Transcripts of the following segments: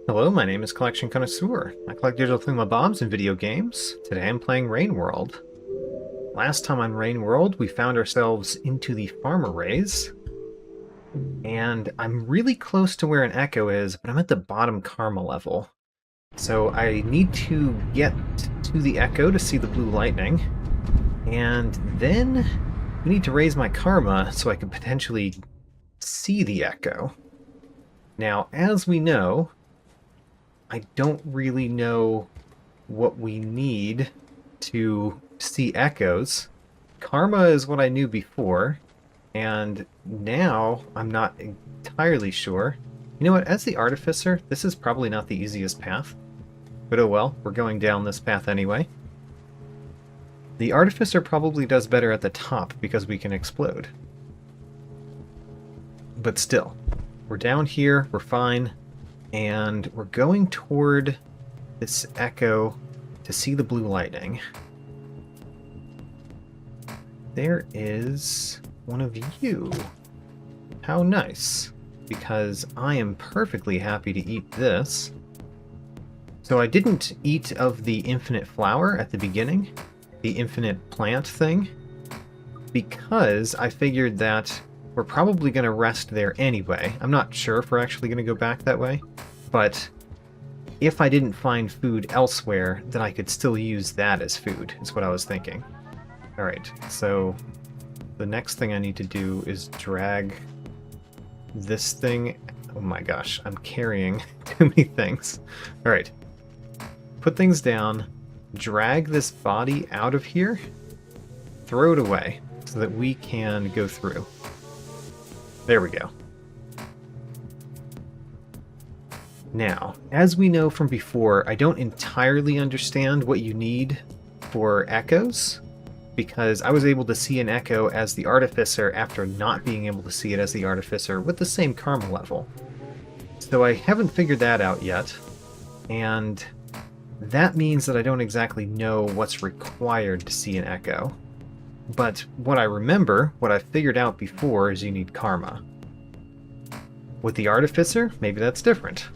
Hello, my name is Collection Connoisseur. I collect digital thingamabobs and video games. Today I'm playing Rain World. Last time on Rain World, we found ourselves into the farmer raise, and I'm really close to where an echo is, but I'm at the bottom karma level. So I need to get to the echo to see the blue lightning, and then we need to raise my karma so I can potentially see the echo. Now, as we know, I don't really know what we need to see echoes. Karma is what I knew before, and now I'm not entirely sure. You know what, as the Artificer, this is probably not the easiest path. But oh well, we're going down this path anyway. The Artificer probably does better at the top because we can explode. But still, we're down here, we're fine. And we're going toward this echo to see the blue lightning. There is one of you. How nice, because I am perfectly happy to eat this. So I didn't eat of the infinite flower at the beginning, the infinite plant thing, because I figured that we're probably going to rest there anyway. I'm not sure if we're actually going to go back that way, but if I didn't find food elsewhere, then I could still use that as food, is what I was thinking. Alright, so the next thing I need to do is drag this thing. Oh my gosh, I'm carrying too many things. Alright, put things down, drag this body out of here, throw it away so that we can go through. There we go. Now, as we know from before, I don't entirely understand what you need for echoes, because I was able to see an echo as the Artificer after not being able to see it as the Artificer with the same karma level. So I haven't figured that out yet, and that means that I don't exactly know what's required to see an echo. But what I remember, what I figured out before, is you need karma. With the Artificer, maybe that's different.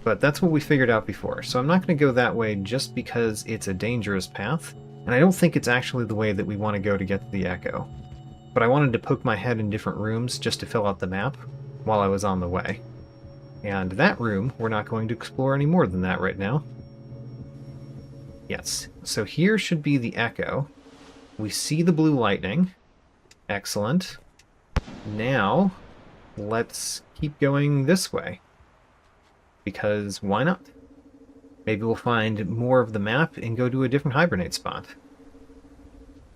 But that's what we figured out before, so I'm not going to go that way just because it's a dangerous path, and I don't think it's actually the way that we want to go to get to the echo. But I wanted to poke my head in different rooms just to fill out the map while I was on the way. And that room, we're not going to explore any more than that right now. Yes, so here should be the echo. We see the blue lightning. Excellent. Now, let's keep going this way. Because why not? Maybe we'll find more of the map and go to a different hibernate spot.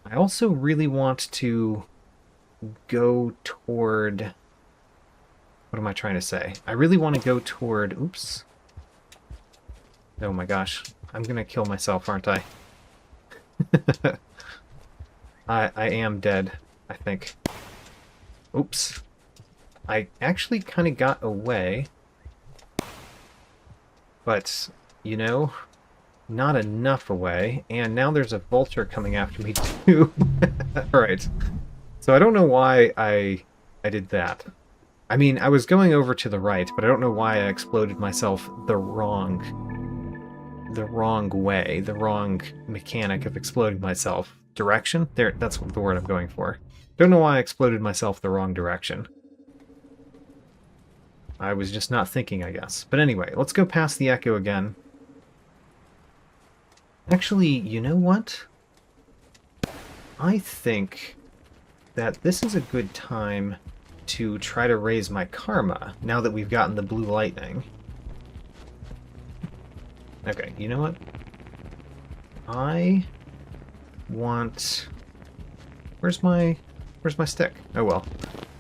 I also really want to go toward... What am I trying to say? I really want to go toward... Oops. Oh my gosh. I'm gonna kill myself, aren't I? I am dead, I think. Oops. I actually kind of got away. But, you know, not enough away. And now there's a vulture coming after me too. Alright. So I don't know why I did that. I mean, I was going over to the right, but I don't know why I exploded myself the wrong way, the wrong mechanic of exploding myself. Direction? There, that's the word I'm going for. Don't know why I exploded myself the wrong direction. I was just not thinking, I guess. But anyway, let's go past the echo again. Actually, you know what? I think that this is a good time to try to raise my karma, now that we've gotten the blue lightning. Okay, you know what? I want... Where's my stick? Oh well.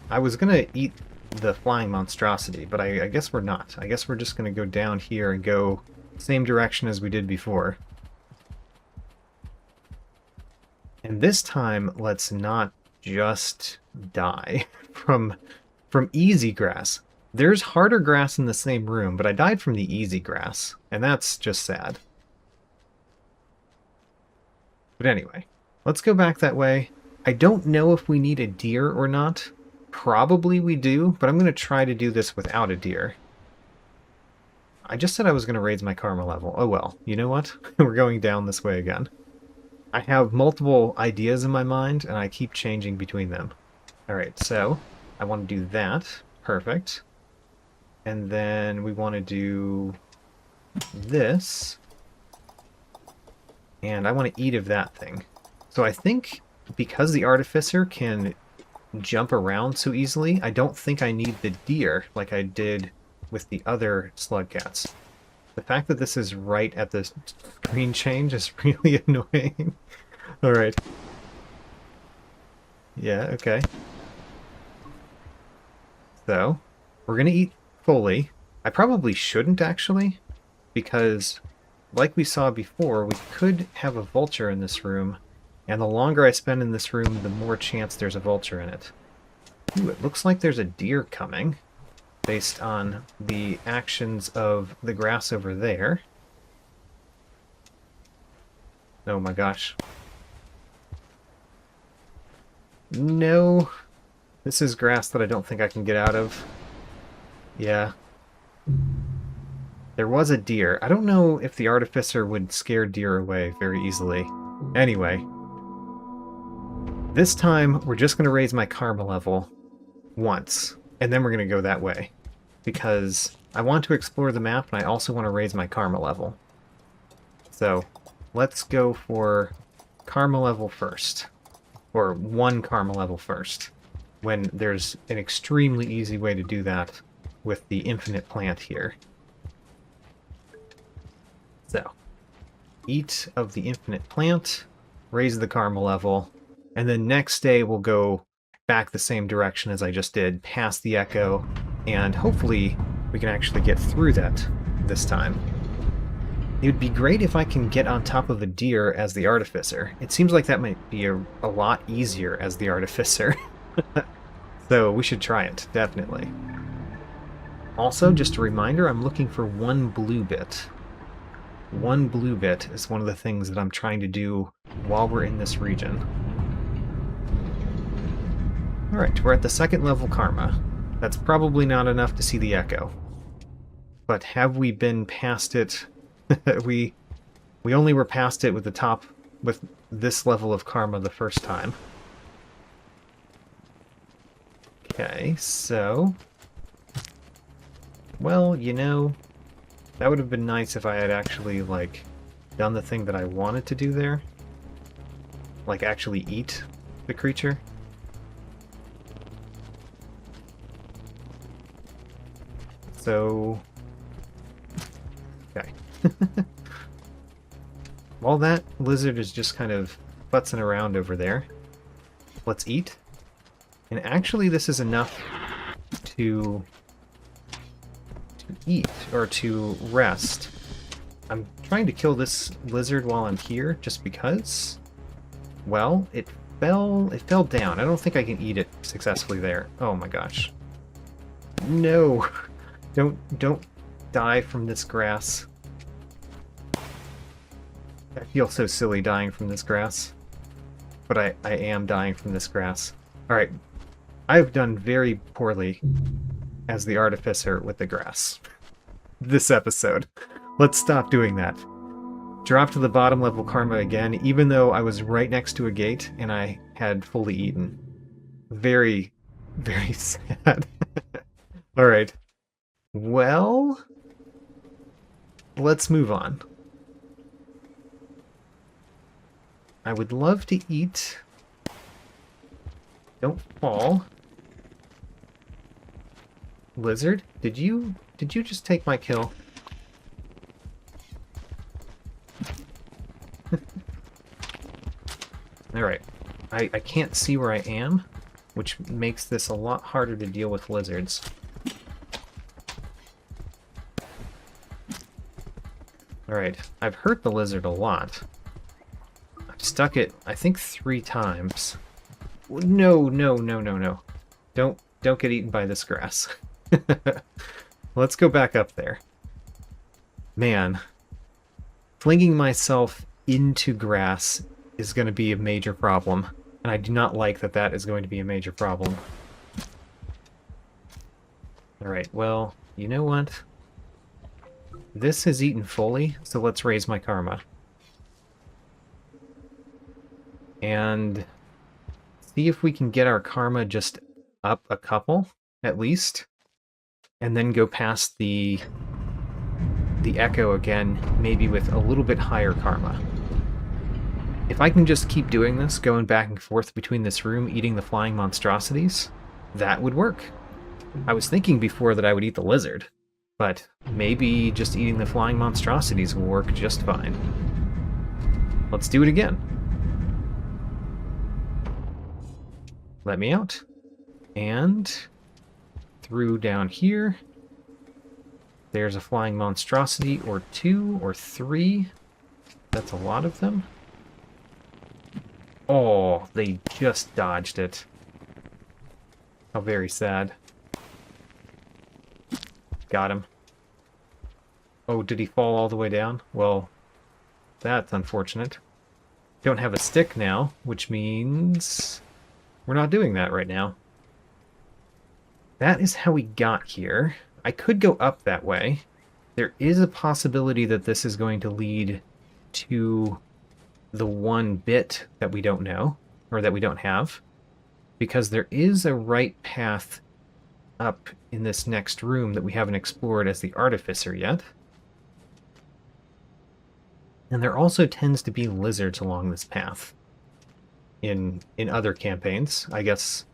I was gonna eat the flying monstrosity, but I guess we're not. I guess we're just gonna go down here and go same direction as we did before. And this time, let's not just die from easy grass. There's harder grass in the same room, but I died from the easy grass, and that's just sad. But anyway, let's go back that way. I don't know if we need a deer or not. Probably we do, but I'm going to try to do this without a deer. I just said I was going to raise my karma level. Oh well, you know what? We're going down this way again. I have multiple ideas in my mind, and I keep changing between them. Alright, so I want to do that. Perfect. And then we want to do this. And I want to eat of that thing. So I think because the Artificer can jump around so easily, I don't think I need the deer like I did with the other slug cats. The fact that this is right at the screen change is really annoying. Alright. Yeah, okay. So, we're gonna eat fully. I probably shouldn't, actually, because, like we saw before, we could have a vulture in this room, and the longer I spend in this room, the more chance there's a vulture in it. Ooh, it looks like there's a deer coming, based on the actions of the grass over there. Oh my gosh. No. This is grass that I don't think I can get out of. Yeah. There was a deer. I don't know if the Artificer would scare deer away very easily. Anyway. This time, we're just going to raise my karma level once, and then we're going to go that way. Because I want to explore the map, and I also want to raise my karma level. So, let's go for karma level first. Or one karma level first. When there's an extremely easy way to do that with the infinite plant here. So, eat of the infinite plant, raise the karma level, and then next day we'll go back the same direction as I just did, past the echo, and hopefully we can actually get through that this time. It would be great if I can get on top of a deer as the Artificer. It seems like that might be a lot easier as the Artificer. So we should try it, definitely. Also, just a reminder, I'm looking for one blue bit. One blue bit is one of the things that I'm trying to do while we're in this region. Alright, we're at the second level karma. That's probably not enough to see the echo. But have we been past it? we only were past it with with this level of karma the first time. Okay, so... Well, you know, that would have been nice if I had actually, like, done the thing that I wanted to do there. Like, actually eat the creature. So... Okay. While that lizard is just kind of futzing around over there, let's eat. And actually this is enough to eat, or to rest. I'm trying to kill this lizard while I'm here, just because. Well, it fell down. I don't think I can eat it successfully there. Oh my gosh. No! Don't die from this grass. I feel so silly dying from this grass. But I am dying from this grass. Alright. I've done very poorly as the Artificer with the grass. This episode. Let's stop doing that. Drop to the bottom level karma again, even though I was right next to a gate and I had fully eaten. Very, very sad. Alright. Well, let's move on. I would love to eat. Don't fall. Lizard, did you just take my kill? Alright. I can't see where I am, which makes this a lot harder to deal with lizards. Alright, I've hurt the lizard a lot. I've stuck it, I think, 3 times. No. Don't get eaten by this grass. Let's go back up there. Man, flinging myself into grass is going to be a major problem, and I do not like that that is going to be a major problem. Alright, well, you know what? This has eaten fully, so let's raise my karma. And see if we can get our karma just up a couple, at least. And then go past the echo again, maybe with a little bit higher karma. If I can just keep doing this, going back and forth between this room, eating the flying monstrosities, that would work. I was thinking before that I would eat the lizard, but maybe just eating the flying monstrosities will work just fine. Let's do it again. Let me out. And through down here. There's a flying monstrosity, or 2, or 3. That's a lot of them. Oh, they just dodged it. How very sad. Got him. Oh, did he fall all the way down? Well, that's unfortunate. Don't have a stick now, which means we're not doing that right now. That is how we got here. I could go up that way. There is a possibility that this is going to lead to the one bit that we don't know, or that we don't have, because there is a right path up in this next room that we haven't explored as the Artificer yet. And there also tends to be lizards along this path in other campaigns. I guess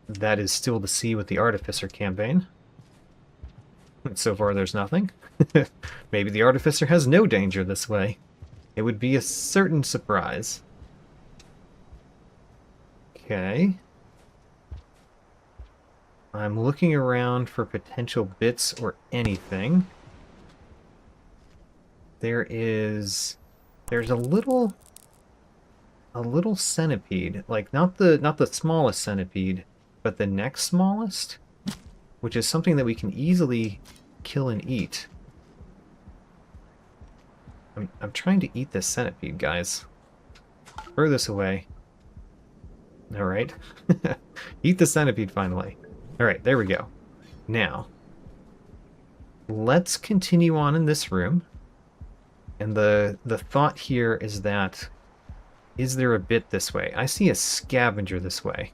that is still to see with the Artificer campaign. So far there's nothing. Maybe the Artificer has no danger this way. It would be a certain surprise. Okay. I'm looking around for potential bits or anything. There's a little centipede, like not the smallest centipede, but the next smallest, which is something that we can easily kill and eat. I'm trying to eat this centipede, guys. Throw this away. Alright. Eat the centipede, finally. Alright, there we go. Now, let's continue on in this room. And the thought here is that, is there a bit this way? I see a scavenger this way.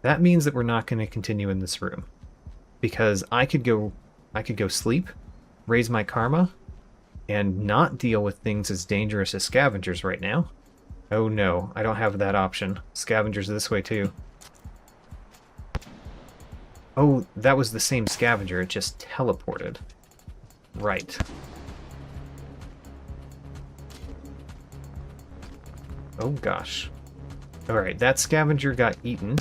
That means that we're not going to continue in this room. Because I could go sleep, raise my karma, and not deal with things as dangerous as scavengers right now. Oh no, I don't have that option. Scavengers this way too. Oh, that was the same scavenger, it just teleported. Right. Oh gosh. Alright, that scavenger got eaten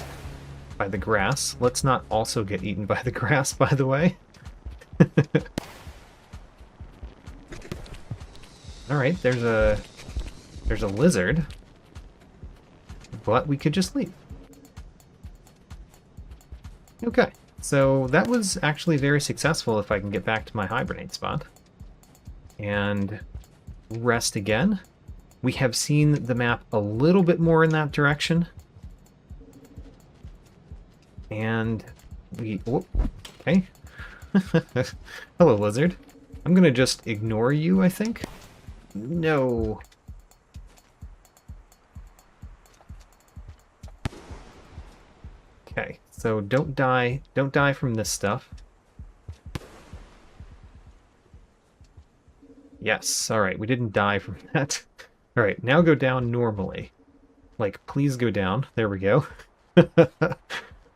by the grass. Let's not also get eaten by the grass, by the way. Alright, there's a lizard. But we could just leave. Okay, so that was actually very successful if I can get back to my hibernate spot. And rest again. We have seen the map a little bit more in that direction. And we... Whoop, okay. Hello, lizard. I'm gonna just ignore you, I think. No. Okay, so don't die from this stuff. Yes, alright, we didn't die from that. Alright, now go down normally. Like, please go down. There we go.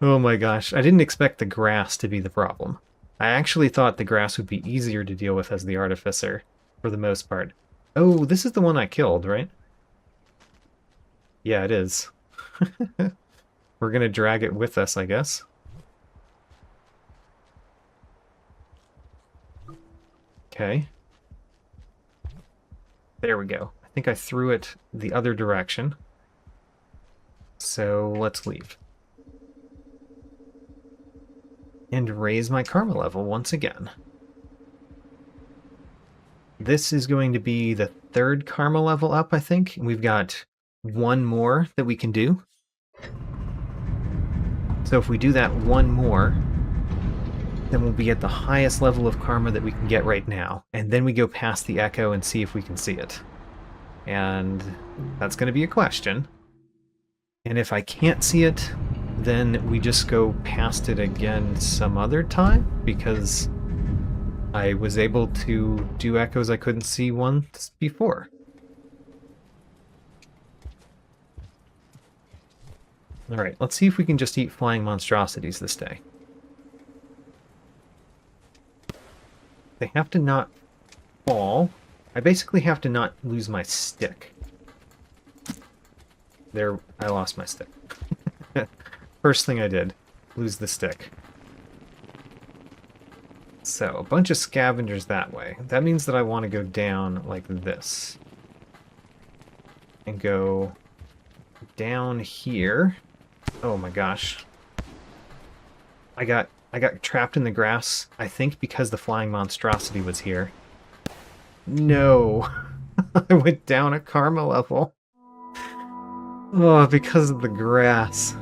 Oh my gosh, I didn't expect the grass to be the problem. I actually thought the grass would be easier to deal with as the Artificer, for the most part. Oh, this is the one I killed, right? Yeah, it is. We're gonna drag it with us, I guess. Okay. There we go. I think I threw it the other direction. So let's leave. And raise my karma level once again. This is going to be the 3rd karma level up, I think. We've got one more that we can do. So if we do that one more, then we'll be at the highest level of karma that we can get right now. And then we go past the echo and see if we can see it. And that's going to be a question. And if I can't see it, then we just go past it again some other time, because I was able to do echoes I couldn't see once before. Alright, let's see if we can just eat flying monstrosities this day. They have to not fall. I basically have to not lose my stick. There, I lost my stick. First thing I did, lose the stick. So, a bunch of scavengers that way. That means that I want to go down like this. And go down here. Oh my gosh. I got trapped in the grass, I think because the flying monstrosity was here. No. I went down a karma level. Oh, because of the grass.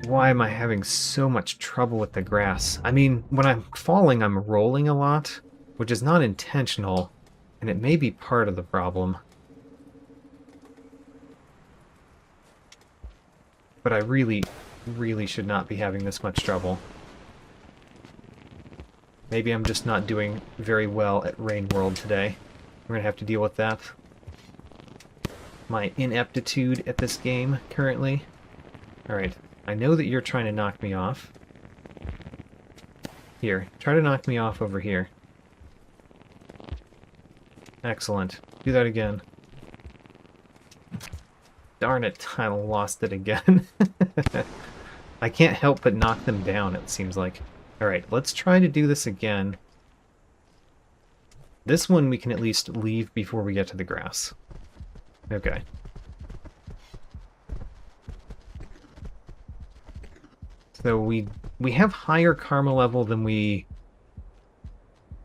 Why am I having so much trouble with the grass? I mean, when I'm falling, I'm rolling a lot, which is not intentional, and it may be part of the problem. But I really should not be having this much trouble. Maybe I'm just not doing very well at Rain World today. We're gonna have to deal with that. My ineptitude at this game currently. Alright, I know that you're trying to knock me off. Here, try to knock me off over here. Excellent. Do that again. Darn it, I lost it again. I can't help but knock them down, it seems like. Alright, let's try to do this again. This one we can at least leave before we get to the grass. Okay. So we have higher karma level than we've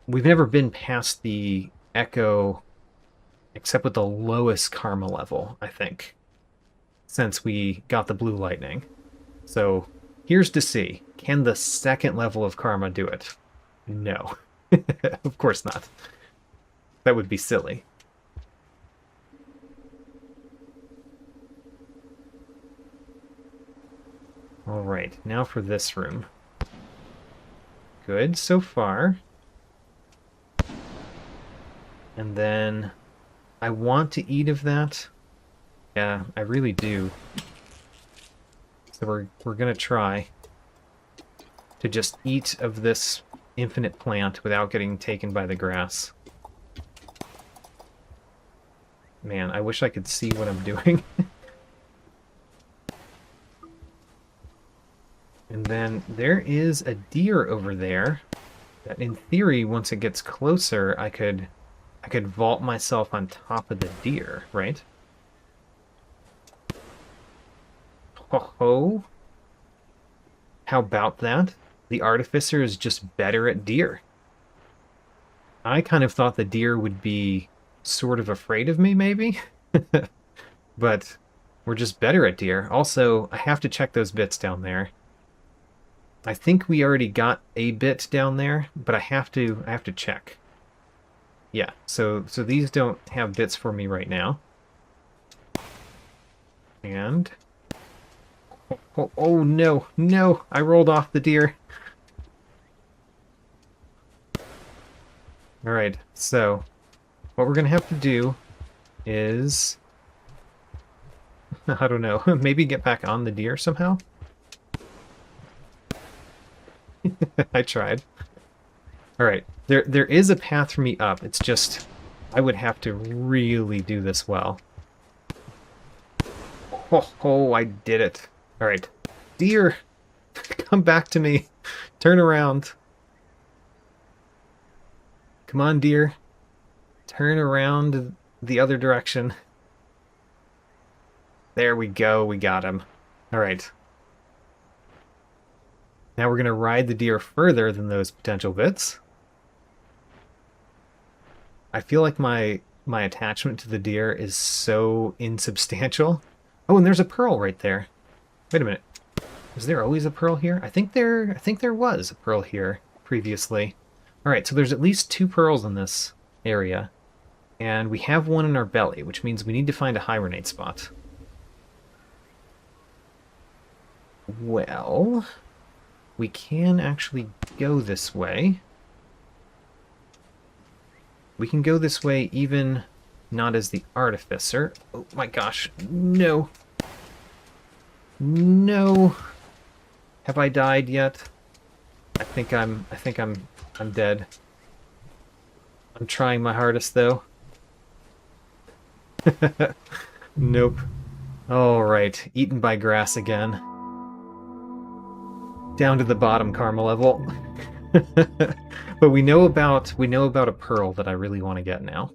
never been past the echo, except with the lowest karma level, I think, since we got the blue lightning. So here's to see. Can the second level of karma do it? No. Of course not. That would be silly. Alright, now for this room. Good so far. And then I want to eat of that. Yeah, I really do. So we're gonna try to just eat of this infinite plant without getting taken by the grass. Man, I wish I could see what I'm doing. And then there is a deer over there that in theory, once it gets closer, I could vault myself on top of the deer, right? Ho ho. How about that? The artificer is just better at deer. I kind of thought the deer would be sort of afraid of me, maybe? But we're just better at deer. Also, I have to check those bits down there. I think we already got a bit down there, but I have to check. Yeah, so these don't have bits for me right now. And oh no, no, I rolled off the deer. Alright, so what we're gonna have to do is I don't know, maybe get back on the deer somehow? I tried. Alright, there is a path for me up. It's just, I would have to really do this well. Oh, I did it. Alright. Deer! Come back to me. Turn around. Come on, deer. Turn around the other direction. There we go, we got him. Alright. Now we're going to ride the deer further than those potential bits. I feel like my attachment to the deer is so insubstantial. Oh, and there's a pearl right there. Wait a minute. Was there always a pearl here? I think there was a pearl here previously. Alright, so there's at least 2 pearls in this area. And we have one in our belly, which means we need to find a hibernate spot. Well, we can actually go this way. We can go this way even not as the artificer. Oh my gosh, no. No. Have I died yet? I think I'm dead. I'm trying my hardest though. Nope. Alright, eaten by grass again. Down to the bottom karma level. But we know about a pearl that I really want to get now.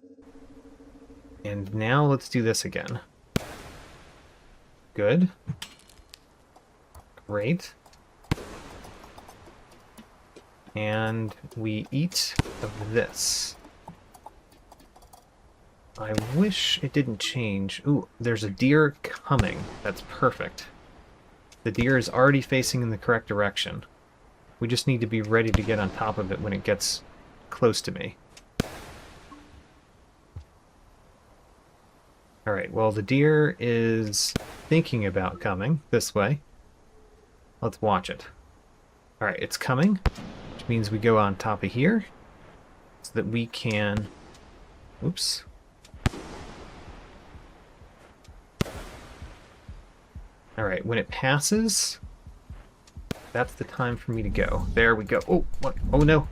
And now let's do this again. Good. Great. And we eat of this. I wish it didn't change. Ooh, there's a deer coming. That's perfect. The deer is already facing in the correct direction. We just need to be ready to get on top of it when it gets close to me. Alright, well the deer is thinking about coming this way. Let's watch it. Alright, it's coming, which means we go on top of here so that we can... Oops. Alright, when it passes, that's the time for me to go. There we go. Oh, what? Oh no.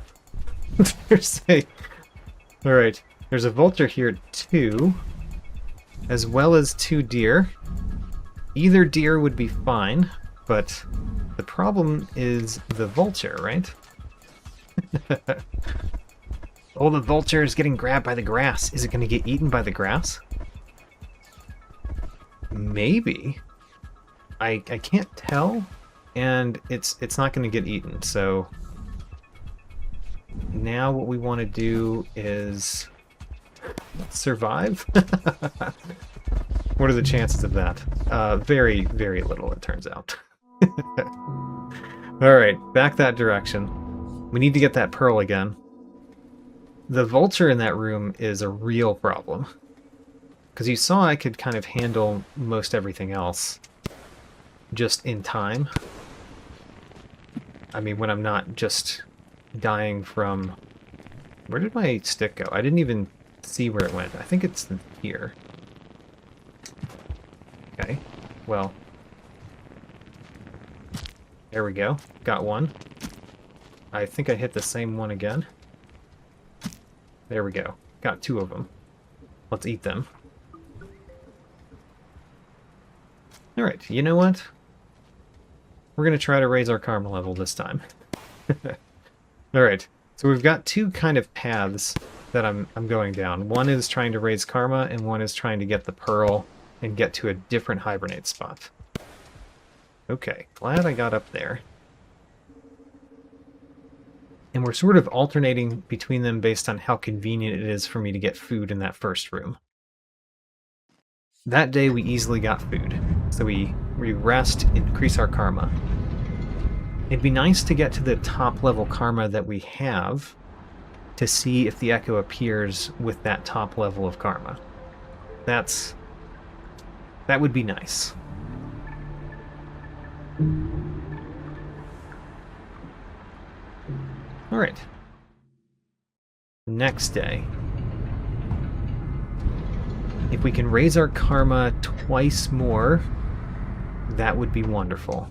Alright, there's a vulture here too, as well as 2 deer. Either deer would be fine, but the problem is the vulture, right? Oh, the vulture is getting grabbed by the grass. Is it going to get eaten by the grass? Maybe. I can't tell, and it's not going to get eaten, so now what we want to do is survive. What are the chances of that? Very, very little, it turns out. Alright, back that direction. We need to get that pearl again. The vulture in that room is a real problem, because you saw I could kind of handle most everything else just in time. I mean, when I'm not just dying from... Where did my stick go? I didn't even see where it went. I think it's here. Okay, well. There we go. Got one. I think I hit the same one again. There we go. Got 2 of them. Let's eat them. Alright, you know what? We're going to try to raise our karma level this time. Alright, so we've got 2 kind of paths that I'm going down. One is trying to raise karma, and one is trying to get the pearl and get to a different hibernate spot. Okay, glad I got up there. And we're sort of alternating between them based on how convenient it is for me to get food in that first room. That day we easily got food, so we rest, increase our karma. It'd be nice to get to the top level karma that we have to see if the echo appears with that top level of karma. That would be nice. Alright. Next day. If we can raise our karma twice more, that would be wonderful.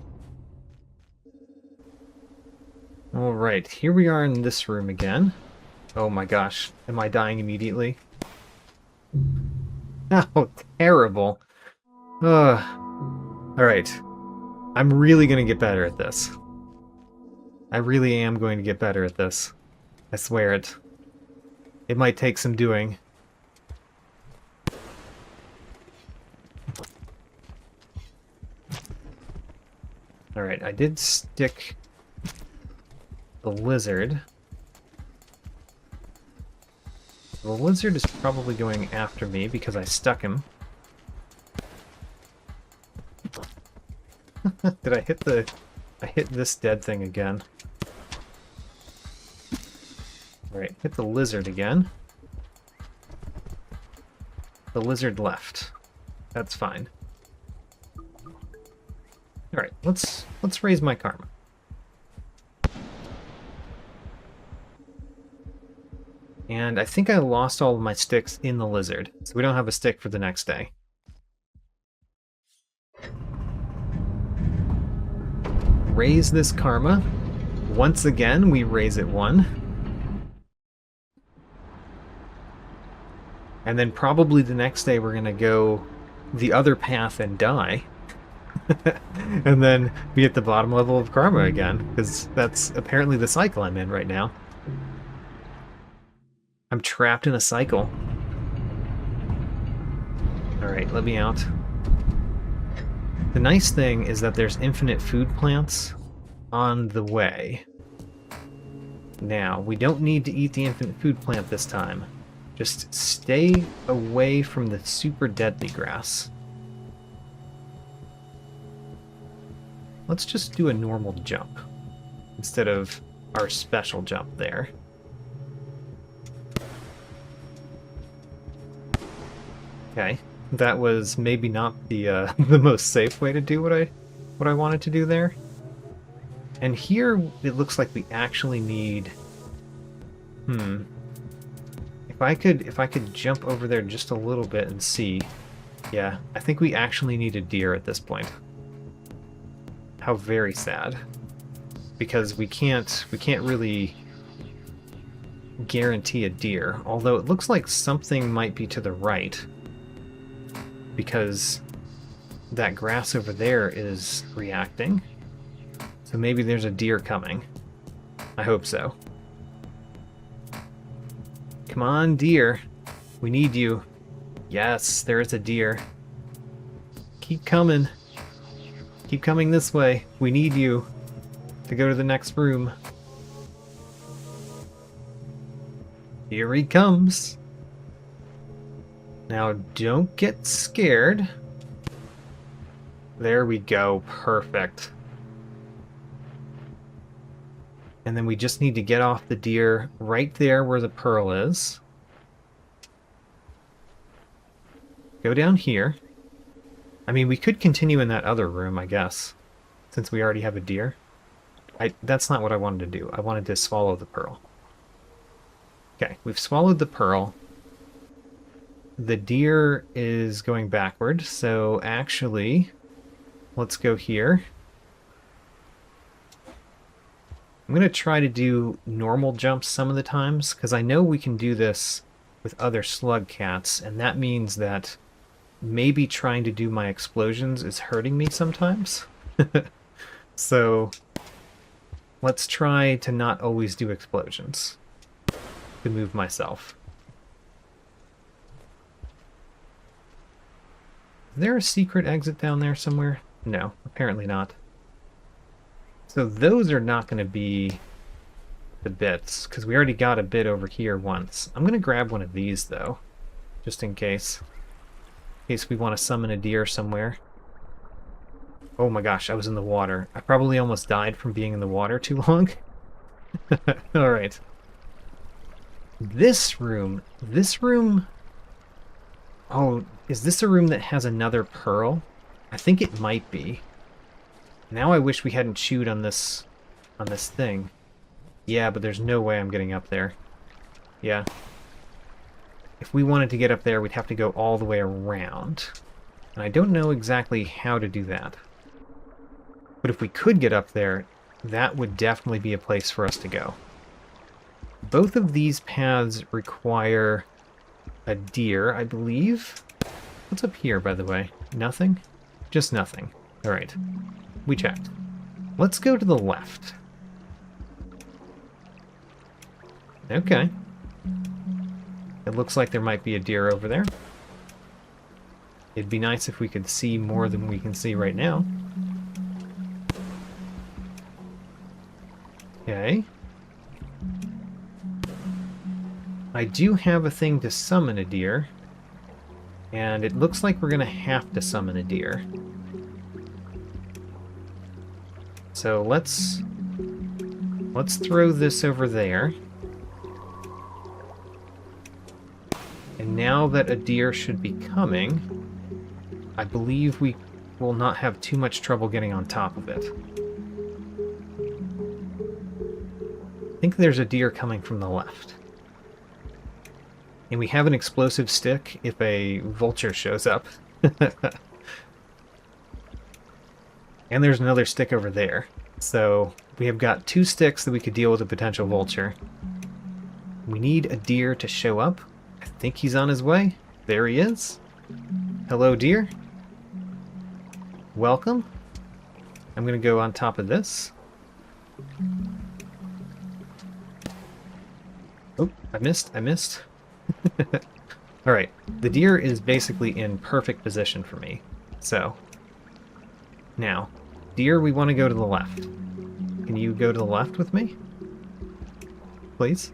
Alright, here we are in this room again. Oh my gosh, am I dying immediately? Oh, terrible. Alright, I'm really going to get better at this. I really am going to get better at this. I swear it. It might take some doing. Alright, I did stick the lizard. The lizard is probably going after me because I stuck him. Did I hit the... I hit this dead thing again. Alright, hit the lizard again. The lizard left. That's fine. Alright, let's raise my karma. And I think I lost all of my sticks in the lizard, so we don't have a stick for the next day. Raise this karma. Once again, we raise it 1. And then probably the next day we're going to go the other path and die. And then be at the bottom level of karma again, because that's apparently the cycle I'm in right now. I'm trapped in a cycle. Alright, let me out. The nice thing is that there's infinite food plants on the way. Now, we don't need to eat the infinite food plant this time. Just stay away from the super deadly grass. Let's just do a normal jump instead of our special jump there. Okay, that was maybe not the the most safe way to do what I wanted to do there. And here it looks like we actually need. If I could jump over there just a little bit and see. Yeah, I think we actually need a deer at this point. How very sad. Because we can't really guarantee a deer, although it looks like something might be to the right. Because that grass over there is reacting. So maybe there's a deer coming. I hope so. Come on, deer. We need you. Yes, there is a deer. Keep coming. Keep coming this way. We need you to go to the next room. Here he comes. Now, don't get scared. There we go. Perfect. And then we just need to get off the deer right there where the pearl is. Go down here. I mean, we could continue in that other room, I guess, since we already have a deer. That's not what I wanted to do. I wanted to swallow the pearl. Okay, we've swallowed the pearl. The deer is going backward, so actually, let's go here. I'm going to try to do normal jumps some of the times, because I know we can do this with other slug cats, and that means that maybe trying to do my explosions is hurting me sometimes. So, let's try to not always do explosions to move myself. Is there a secret exit down there somewhere? No, apparently not. So those are not going to be the bits, because we already got a bit over here once. I'm going to grab one of these, though, just in case. In case we want to summon a deer somewhere. Oh my gosh, I was in the water. I probably almost died from being in the water too long. Alright. This room... Oh, is this a room that has another pearl? I think it might be. Now I wish we hadn't chewed on this thing. Yeah, but there's no way I'm getting up there. Yeah. If we wanted to get up there, we'd have to go all the way around. And I don't know exactly how to do that. But if we could get up there, that would definitely be a place for us to go. Both of these paths require a deer, I believe. What's up here, by the way? Nothing? Just nothing. Alright. We checked. Let's go to the left. Okay. It looks like there might be a deer over there. It'd be nice if we could see more than we can see right now. Okay. I do have a thing to summon a deer. And it looks like we're going to have to summon a deer. So let's throw this over there. And now that a deer should be coming, I believe we will not have too much trouble getting on top of it. I think there's a deer coming from the left. And we have an explosive stick if a vulture shows up. And there's another stick over there. So we have got 2 sticks that we could deal with a potential vulture. We need a deer to show up. I think he's on his way. There he is. Hello, deer. Welcome. I'm going to go on top of this. Oh, I missed. Alright, the deer is basically in perfect position for me. So, now, deer, we want to go to the left. Can you go to the left with me? Please?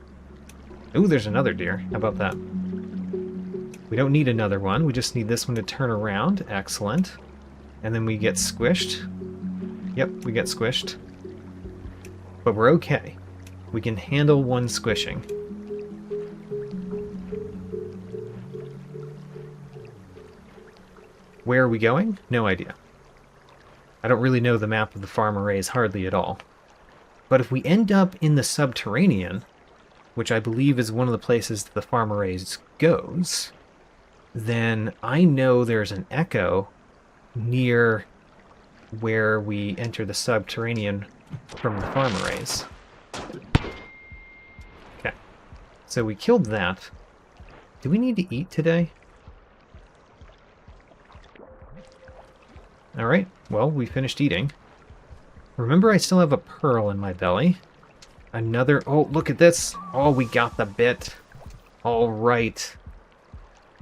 Ooh, there's another deer. How about that? We don't need another one. We just need this one to turn around. Excellent. And then we get squished. Yep, we get squished. But we're okay. We can handle one squishing. Where are we going? No idea. I don't really know the map of the farm arrays hardly at all. But if we end up in the subterranean, which I believe is one of the places the farm arrays goes, then I know there's an echo near where we enter the subterranean from the farm arrays. Okay, so we killed that. Do we need to eat today? Alright, well, we finished eating. Remember, I still have a pearl in my belly. Another... Oh, look at this! Oh, we got the bit. Alright.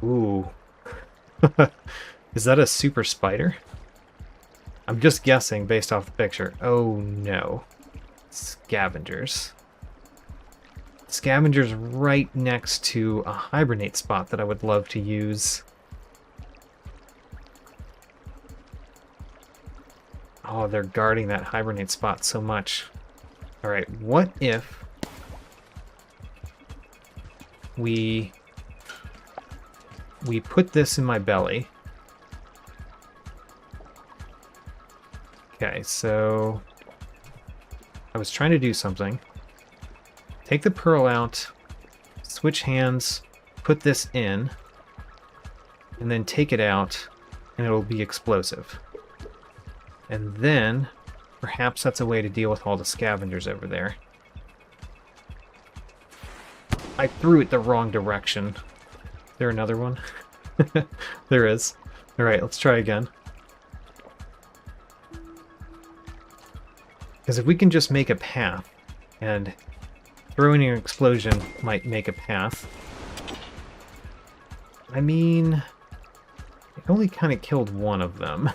Ooh. Is that a super spider? I'm just guessing based off the picture. Oh, no. Scavengers. Scavengers right next to a hibernate spot that I would love to use. Oh, they're guarding that hibernate spot so much. Alright, what if we put this in my belly? Okay, so I was trying to do something. Take the pearl out, switch hands, put this in, and then take it out, and it'll be explosive. And then, perhaps that's a way to deal with all the scavengers over there. I threw it the wrong direction. Is there another one? There is. Alright, let's try again. Because if we can just make a path, and throwing an explosion might make a path. I mean, it only kind of killed one of them.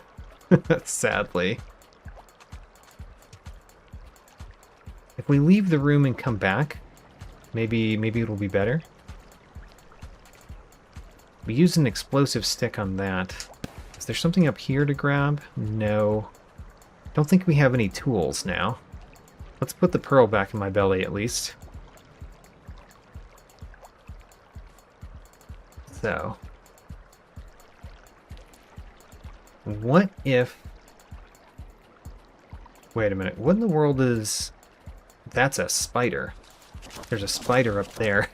Sadly. If we leave the room and come back, maybe it'll be better. We used an explosive stick on that. Is there something up here to grab? No. Don't think we have any tools now. Let's put the pearl back in my belly at least. So. What if... Wait a minute, what in the world is... That's a spider. There's a spider up there.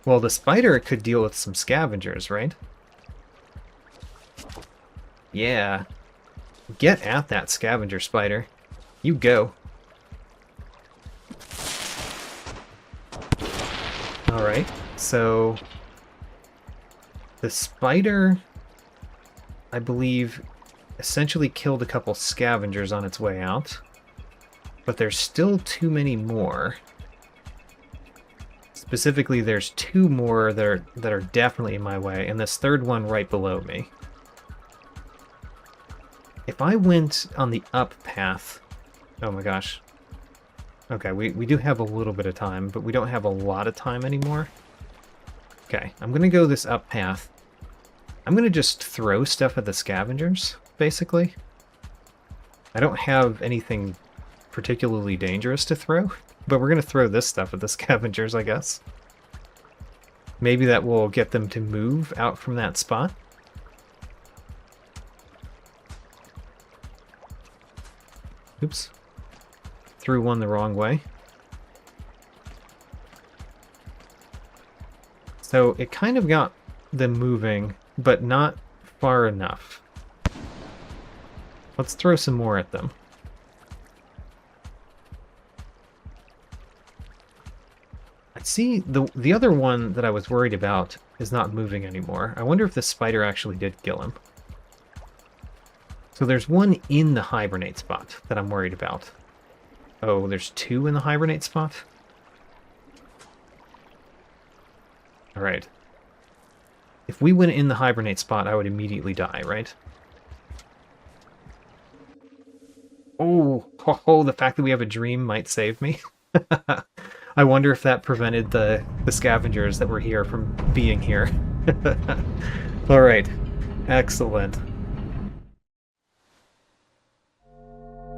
Well, the spider could deal with some scavengers, right? Yeah. Get at that scavenger spider. You go. Alright, so... The spider... I believe, essentially killed a couple scavengers on its way out. But there's still too many more. Specifically, there's 2 more that are definitely in my way, and this third one right below me. If I went on the up path... Oh my gosh. Okay, we do have a little bit of time, but we don't have a lot of time anymore. Okay, I'm going to go this up path. I'm going to just throw stuff at the scavengers, basically. I don't have anything particularly dangerous to throw, but we're going to throw this stuff at the scavengers, I guess. Maybe that will get them to move out from that spot. Oops. Threw one the wrong way. So it kind of got them moving, but not far enough. Let's throw some more at them. I see the other one that I was worried about is not moving anymore. I wonder if the spider actually did kill him. So there's one in the hibernate spot that I'm worried about. Oh, there's two in the hibernate spot? Alright. If we went in the hibernate spot, I would immediately die, right? Oh, the fact that we have a dream might save me. I wonder if that prevented the scavengers that were here from being here. Alright. Excellent.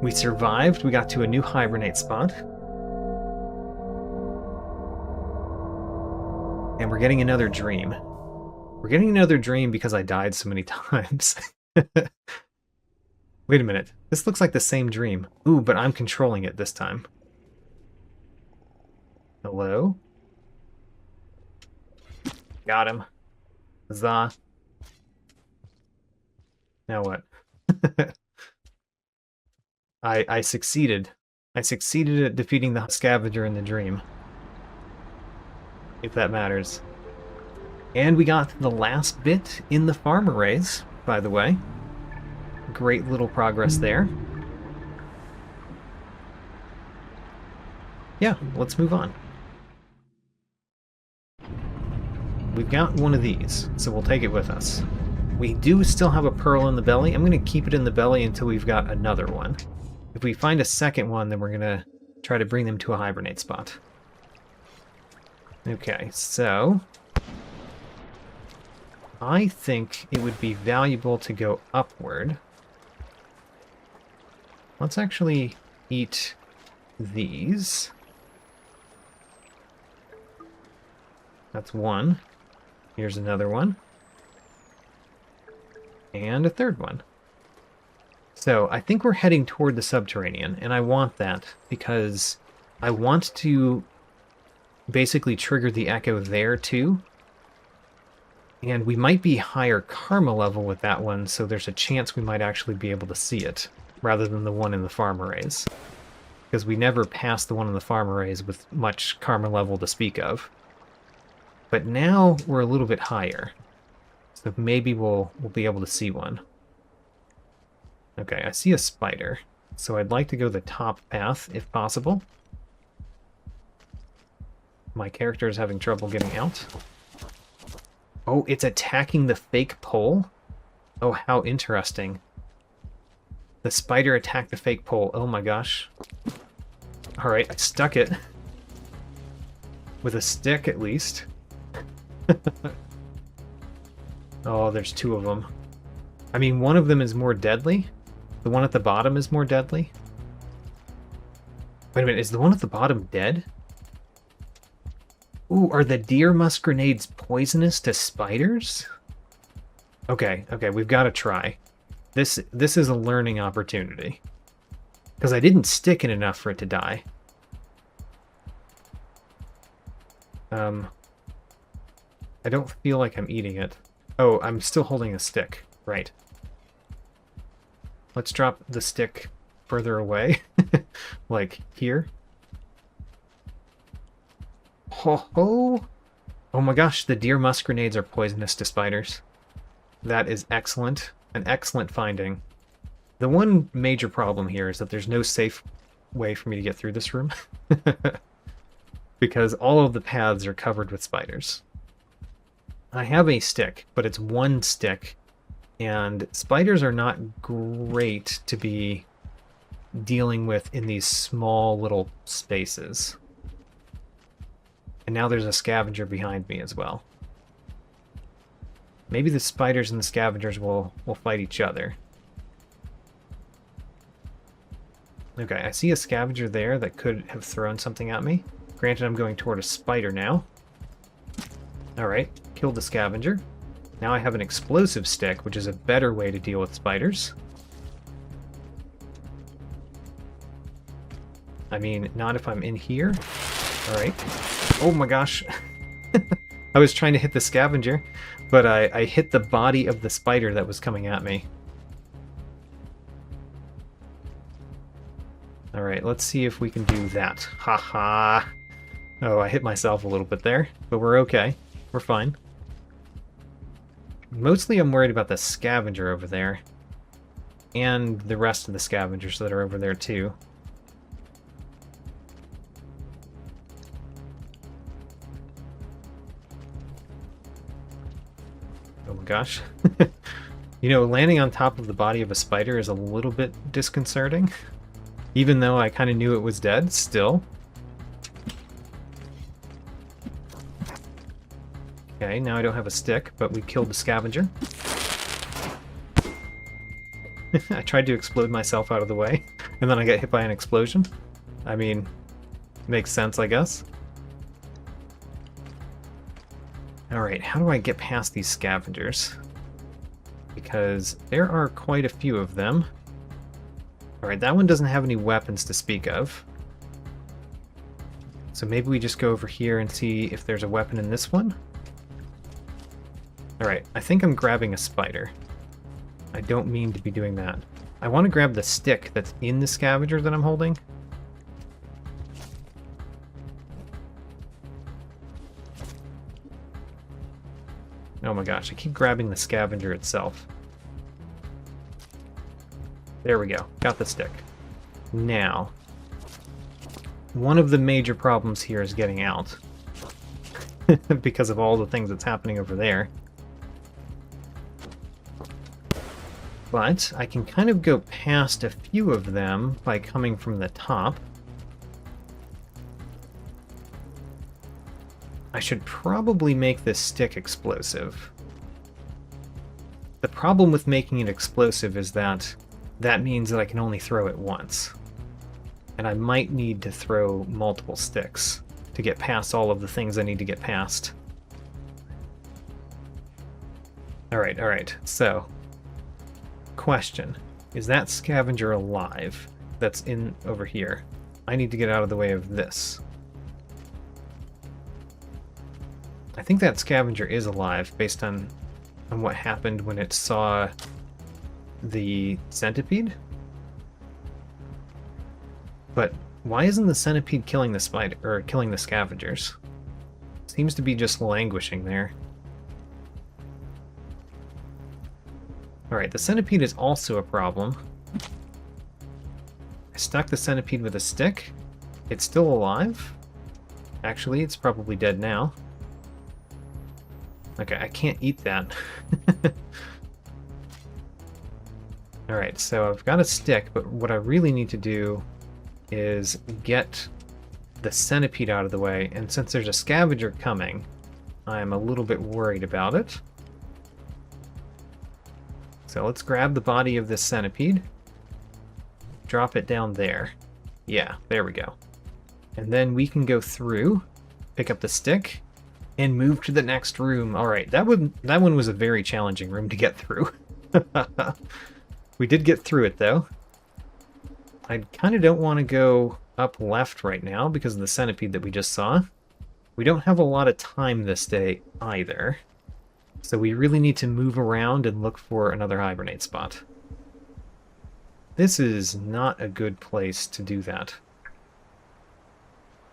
We survived. We got to a new hibernate spot. And we're getting another dream. We're getting another dream because I died so many times. Wait a minute. This looks like the same dream. Ooh, but I'm controlling it this time. Hello? Got him. Huzzah. Now what? I succeeded. I succeeded at defeating the scavenger in the dream. If that matters. And we got the last bit in the farm arrays, by the way. Great little progress there. Yeah, let's move on. We've got one of these, so we'll take it with us. We do still have a pearl in the belly. I'm going to keep it in the belly until we've got another one. If we find a second one, then we're going to try to bring them to a hibernate spot. Okay, so I think it would be valuable to go upward. Let's actually eat these. That's one. Here's another one. And a third one. So I think we're heading toward the subterranean, and I want that because I want to basically trigger the echo there too. And we might be higher karma level with that one, so there's a chance we might actually be able to see it, rather than the one in the farm arrays. Because we never passed the one in the farm arrays with much karma level to speak of. But now we're a little bit higher. So maybe we'll be able to see one. Okay, I see a spider. So I'd like to go the top path, if possible. My character is having trouble getting out. Oh, it's attacking the fake pole? Oh, how interesting. The spider attacked the fake pole. Oh my gosh. Alright, I stuck it. With a stick, at least. Oh, there's two of them. I mean, one of them is more deadly. The one at the bottom is more deadly. Wait a minute, is the one at the bottom dead? Ooh, are the deer musk grenades poisonous to spiders? Okay, we've got to try. This is a learning opportunity. Because I didn't stick it enough for it to die. I don't feel like I'm eating it. Oh, I'm still holding a stick. Right. Let's drop the stick further away. Like here. Ho ho! Oh my gosh, the deer musk grenades are poisonous to spiders. That is excellent. An excellent finding. The one major problem here is that there's no safe way for me to get through this room. Because all of the paths are covered with spiders. I have a stick, but it's one stick. And spiders are not great to be dealing with in these small little spaces. And now there's a scavenger behind me as well. Maybe the spiders and the scavengers will fight each other. Okay, I see a scavenger there that could have thrown something at me. Granted, I'm going toward a spider now. Alright, killed the scavenger. Now I have an explosive stick, which is a better way to deal with spiders. I mean, not if I'm in here. Alright. Oh my gosh. I was trying to hit the scavenger, but I hit the body of the spider that was coming at me. Alright, let's see if we can do that. Haha. Oh, I hit myself a little bit there, but we're okay. We're fine. Mostly I'm worried about the scavenger over there. And the rest of the scavengers that are over there too. Oh my gosh. You know, landing on top of the body of a spider is a little bit disconcerting. Even though I kind of knew it was dead, still. Okay, now I don't have a stick, but we killed the scavenger. I tried to explode myself out of the way, and then I got hit by an explosion. I mean, makes sense, I guess. Alright, how do I get past these scavengers? Because there are quite a few of them. Alright, that one doesn't have any weapons to speak of. So maybe we just go over here and see if there's a weapon in this one? Alright, I think I'm grabbing a spider. I don't mean to be doing that. I want to grab the stick that's in the scavenger that I'm holding. Oh my gosh, I keep grabbing the scavenger itself. There we go, got the stick. Now, one of the major problems here is getting out. Because of all the things that's happening over there. But I can kind of go past a few of them by coming from the top. I should probably make this stick explosive. The problem with making it explosive is that that means that I can only throw it once. And I might need to throw multiple sticks to get past all of the things I need to get past. Alright, so... Question. Is that scavenger alive that's in over here? I need to get out of the way of this. I think that scavenger is alive based on what happened when it saw the centipede. But why isn't the centipede killing the spider or killing the scavengers? Seems to be just languishing there. Alright, the centipede is also a problem. I stuck the centipede with a stick. It's still alive. Actually, it's probably dead now. Okay, I can't eat that. Alright, so I've got a stick, but what I really need to do is get the centipede out of the way, and since there's a scavenger coming, I'm a little bit worried about it. So let's grab the body of this centipede, drop it down there. Yeah, there we go. And then we can go through, pick up the stick, and move to the next room. Alright, that one was a very challenging room to get through. We did get through it, though. I kind of don't want to go up left right now because of the centipede that we just saw. We don't have a lot of time this day either. So we really need to move around and look for another hibernate spot. This is not a good place to do that.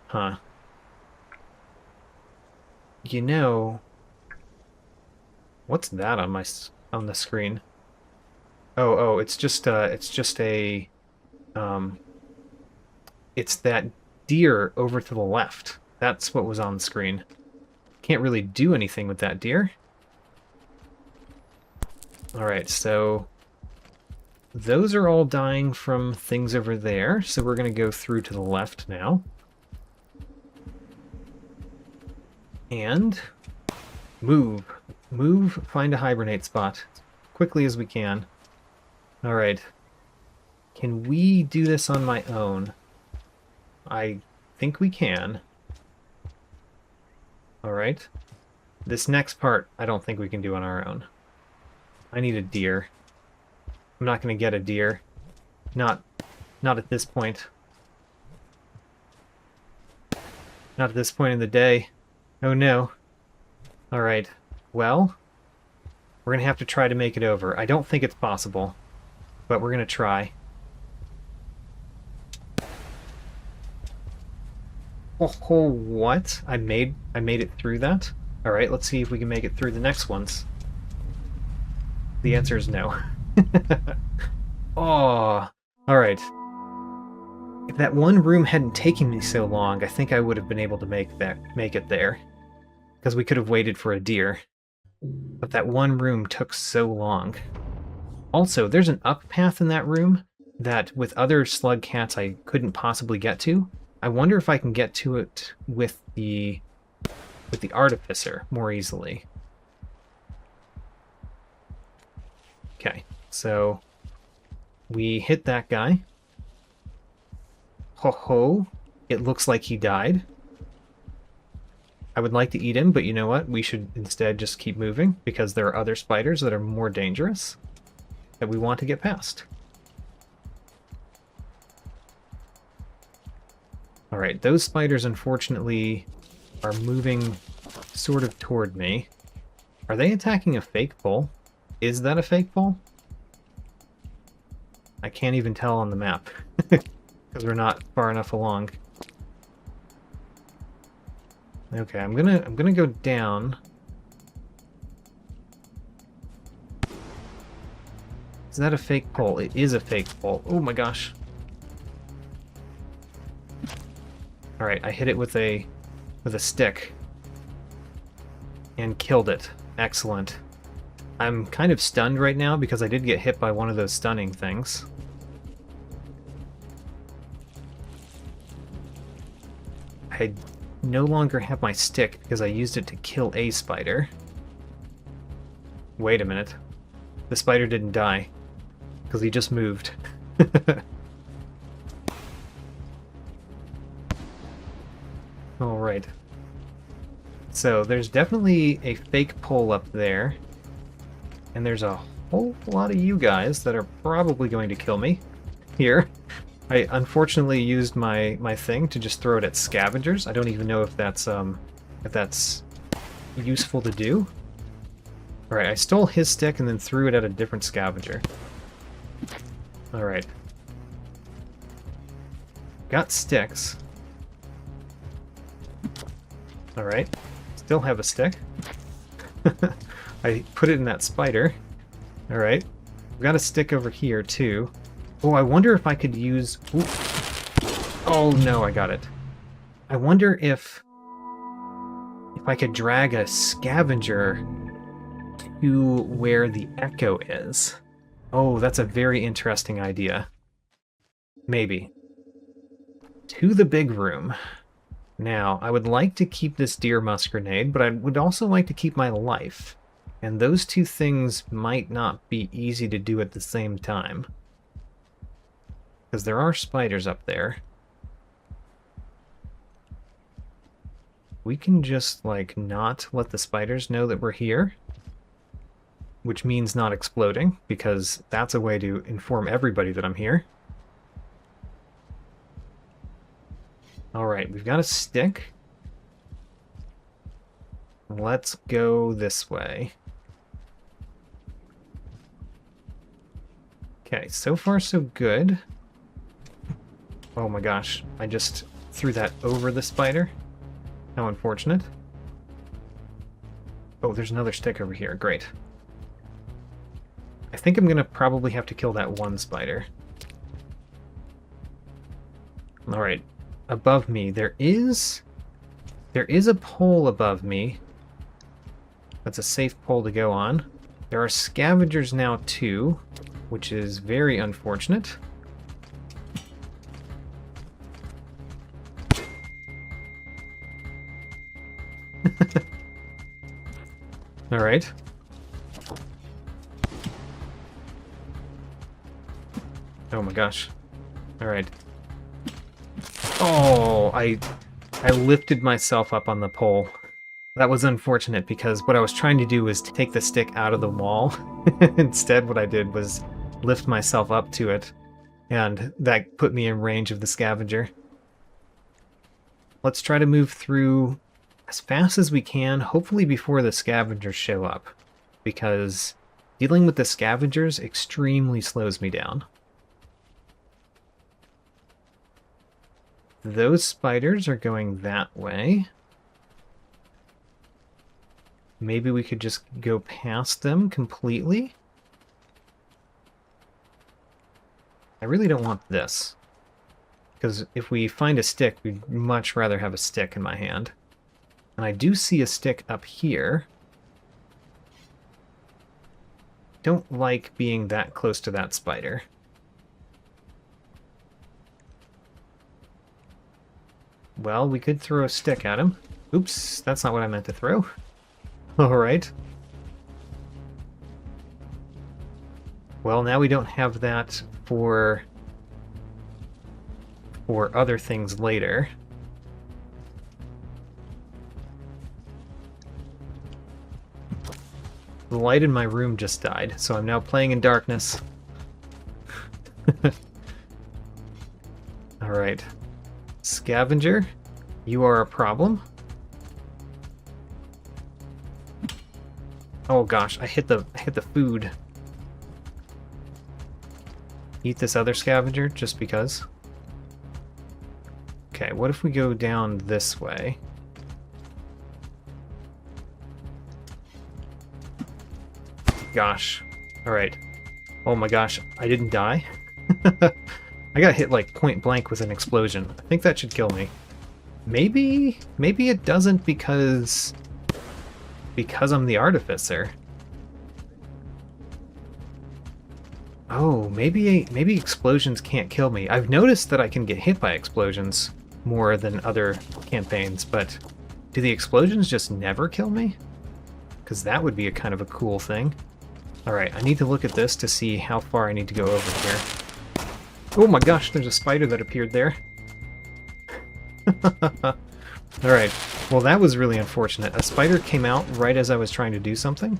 Huh. You know, what's that on the screen? Oh, it's just a it's that deer over to the left. That's what was on the screen. Can't really do anything with that deer. Alright, so those are all dying from things over there, so we're going to go through to the left now. And move, find a hibernate spot quickly as we can. Alright, Can we do this on my own? I think we can. Alright. This next part, I don't think we can do on our own. I need a deer. I'm not going to get a deer. Not at this point. Not at this point in the day. Oh no. Alright. Well, we're going to have to try to make it over. I don't think it's possible, but we're going to try. Oh, what? I made it through that? Alright, let's see if we can make it through the next ones. The answer is no. Oh, alright. If that one room hadn't taken me so long, I think I would have been able to make it there. Because we could have waited for a deer. But that one room took so long. Also, there's an up path in that room that with other slug cats I couldn't possibly get to. I wonder if I can get to it with the artificer more easily. Okay, so we hit that guy. Ho ho, it looks like he died. I would like to eat him, but you know what? We should instead just keep moving because there are other spiders that are more dangerous that we want to get past. Alright, those spiders unfortunately are moving sort of toward me. Are they attacking a fake pole? Is that a fake pole? I can't even tell on the map because we're not far enough along. Okay, I'm gonna go down. Is that a fake pole? It is a fake pole. Oh my gosh. Alright, I hit it with a stick. And killed it. Excellent. I'm kind of stunned right now because I did get hit by one of those stunning things. I no longer have my stick because I used it to kill a spider. Wait a minute. The spider didn't die because he just moved. Alright. So there's definitely a fake pole up there. And there's a whole lot of you guys that are probably going to kill me here. I unfortunately used my thing to just throw it at scavengers. I don't even know if that's useful to do. Alright, I stole his stick and then threw it at a different scavenger. Alright. Got sticks. Alright. Still have a stick. I put it in that spider. Alright. We've got a stick over here, too. Oh, I wonder if I could use... Ooh. Oh, no, I got it. I wonder if I could drag a scavenger to where the echo is. Oh, that's a very interesting idea. Maybe. To the big room. Now, I would like to keep this deer musk grenade, but I would also like to keep my life. And those two things might not be easy to do at the same time. Because there are spiders up there. We can just, like, not let the spiders know that we're here. Which means not exploding, because that's a way to inform everybody that I'm here. Alright, we've got a stick. Let's go this way. Okay, so far so good. Oh my gosh, I just threw that over the spider. How unfortunate. Oh, there's another stick over here. Great. I think I'm gonna probably have to kill that one spider. Alright. Above me, there is a pole above me. That's a safe pole to go on. There are scavengers now too, which is very unfortunate. Alright. Oh my gosh. Alright. Oh, I lifted myself up on the pole. That was unfortunate because what I was trying to do was take the stick out of the wall. Instead, what I did was lift myself up to it, and that put me in range of the scavenger. Let's try to move through as fast as we can, hopefully before the scavengers show up, because dealing with the scavengers extremely slows me down. Those spiders are going that way. Maybe we could just go past them completely. I really don't want this, because if we find a stick, we'd much rather have a stick in my hand. And I do see a stick up here. Don't like being that close to that spider. Well, we could throw a stick at him. Oops, that's not what I meant to throw. Alright. Well, now we don't have that for other things later. The light in my room just died, so I'm now playing in darkness. Alright. Scavenger, you are a problem. Oh gosh, I hit the food. Eat this other scavenger just because. Okay, what if we go down this way? Gosh. Alright. Oh my gosh, I didn't die? I got hit like point blank with an explosion. I think that should kill me. Maybe it doesn't because I'm the artificer. Oh, maybe explosions can't kill me. I've noticed that I can get hit by explosions more than other campaigns, but do the explosions just never kill me? Because that would be a kind of a cool thing. Alright, I need to look at this to see how far I need to go over here. Oh my gosh, there's a spider that appeared there. Alright, well that was really unfortunate. A spider came out right as I was trying to do something.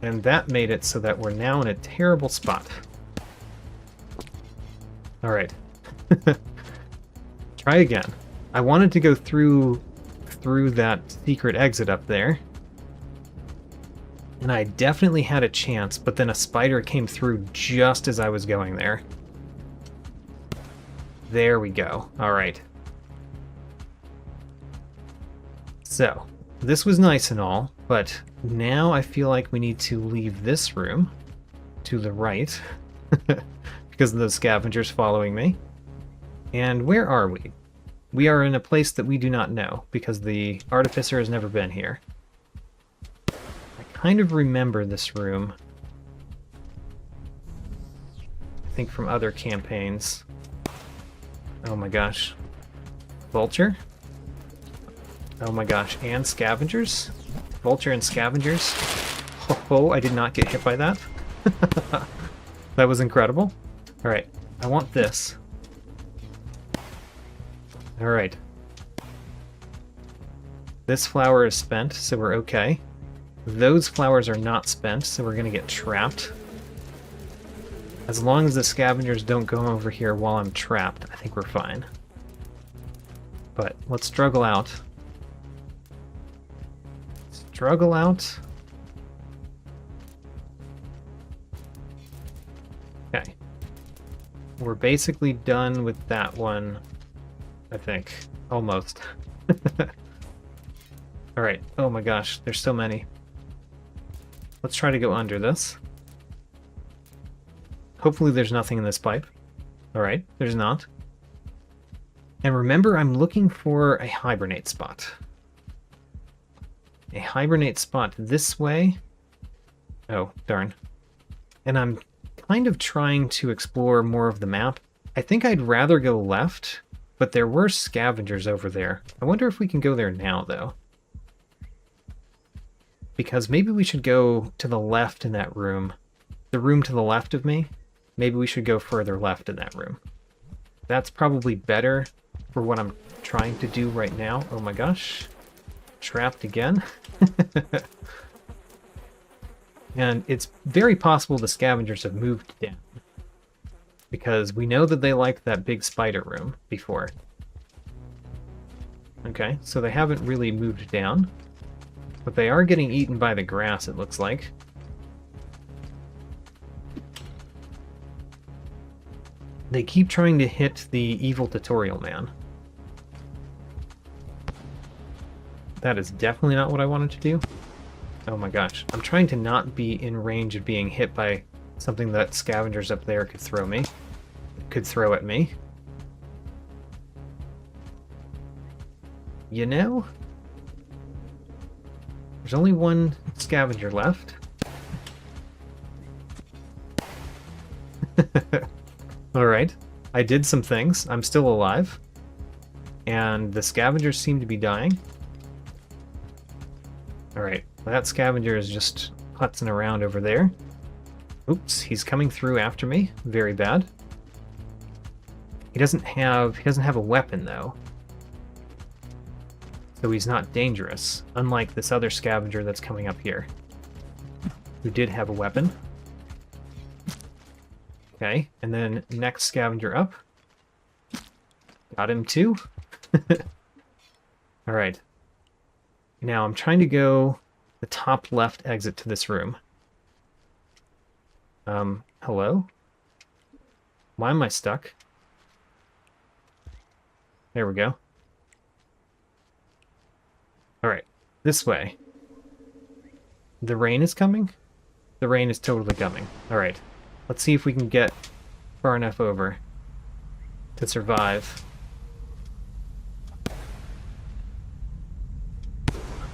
And that made it so that we're now in a terrible spot. Alright. Try again. I wanted to go through that secret exit up there. And I definitely had a chance, but then a spider came through just as I was going there. There we go. Alright. So, this was nice and all, but now I feel like we need to leave this room to the right because of those scavengers following me. And where are we? We are in a place that we do not know because the artificer has never been here. I kind of remember this room. I think from other campaigns. Oh my gosh. Vulture? Oh my gosh, and scavengers? Vulture and scavengers? Oh, I did not get hit by that. That was incredible. Alright, I want this. Alright. This flower is spent, so we're okay. Those flowers are not spent, so we're gonna get trapped. As long as the scavengers don't go over here while I'm trapped, I think we're fine. But let's struggle out. Struggle out. Okay. We're basically done with that one, I think. Almost. Alright. Oh my gosh, there's so many. Let's try to go under this. Hopefully there's nothing in this pipe. Alright, there's not. And remember, I'm looking for a hibernate spot. A hibernate spot this way. Oh, darn. And I'm kind of trying to explore more of the map. I think I'd rather go left, but there were scavengers over there. I wonder if we can go there now, though. Because maybe we should go to the left in that room. The room to the left of me. maybe we should go further left in that room. That's probably better for what I'm trying to do right now. Oh my gosh. Trapped again. And it's very possible the scavengers have moved down, because we know that they liked that big spider room before. Okay, so they haven't really moved down, but they are getting eaten by the grass, it looks like. They keep trying to hit the evil tutorial man. That is definitely not what I wanted to do. Oh my gosh. I'm trying to not be in range of being hit by something that scavengers up there could throw at me. You know? There's only one scavenger left. Alright. I did some things. I'm still alive. And the scavengers seem to be dying. Alright. That scavenger is just putzing around over there. Oops, he's coming through after me. Very bad. He doesn't have a weapon though. So he's not dangerous, unlike this other scavenger that's coming up here, who did have a weapon. Okay, and then next scavenger up. Got him too. Alright. Now I'm trying to go the top left exit to this room. Hello? Why am I stuck? There we go. Alright, this way. The rain is coming? The rain is totally coming. Alright, let's see if we can get far enough over to survive.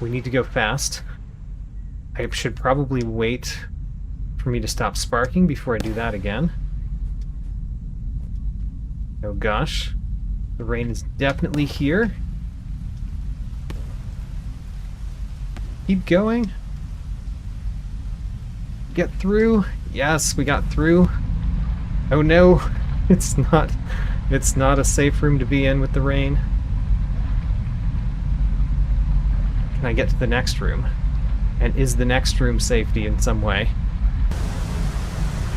We need to go fast. I should probably wait for me to stop sparking before I do that again. Oh gosh. The rain is definitely here. Keep going. Get through. Yes, we got through. Oh no. It's not a safe room to be in with the rain. Can I get to the next room? And is the next room safety in some way?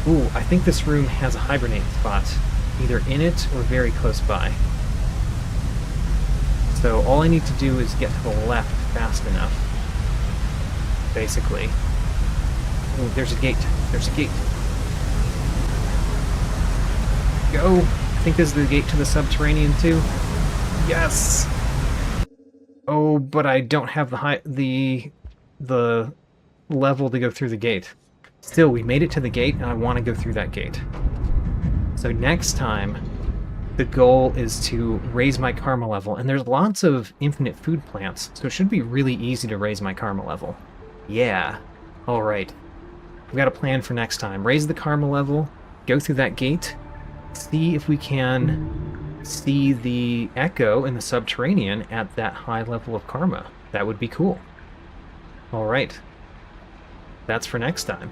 Ooh, I think this room has a hibernate spot, either in it or very close by. So all I need to do is get to the left fast enough, basically. Ooh, there's a gate. There's a gate. Go! I think this is the gate to the subterranean too. Yes! Oh, but I don't have the level to go through the gate. Still, we made it to the gate, and I want to go through that gate. So next time, the goal is to raise my karma level, and there's lots of infinite food plants, so it should be really easy to raise my karma level. Yeah. Alright. We've got a plan for next time. Raise the karma level, go through that gate, see if we can see the echo in the subterranean at that high level of karma. That would be cool. Alright. That's for next time.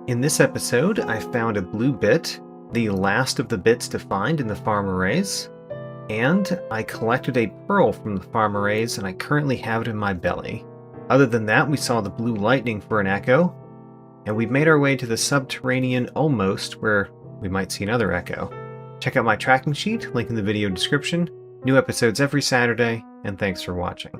In this episode, I found a blue bit, the last of the bits to find in the farm arrays, and I collected a pearl from the farm arrays, and I currently have it in my belly. Other than that, we saw the blue lightning for an echo, and we've made our way to the subterranean almost, where we might see another echo. Check out my tracking sheet, link in the video description. New episodes every Saturday, and thanks for watching.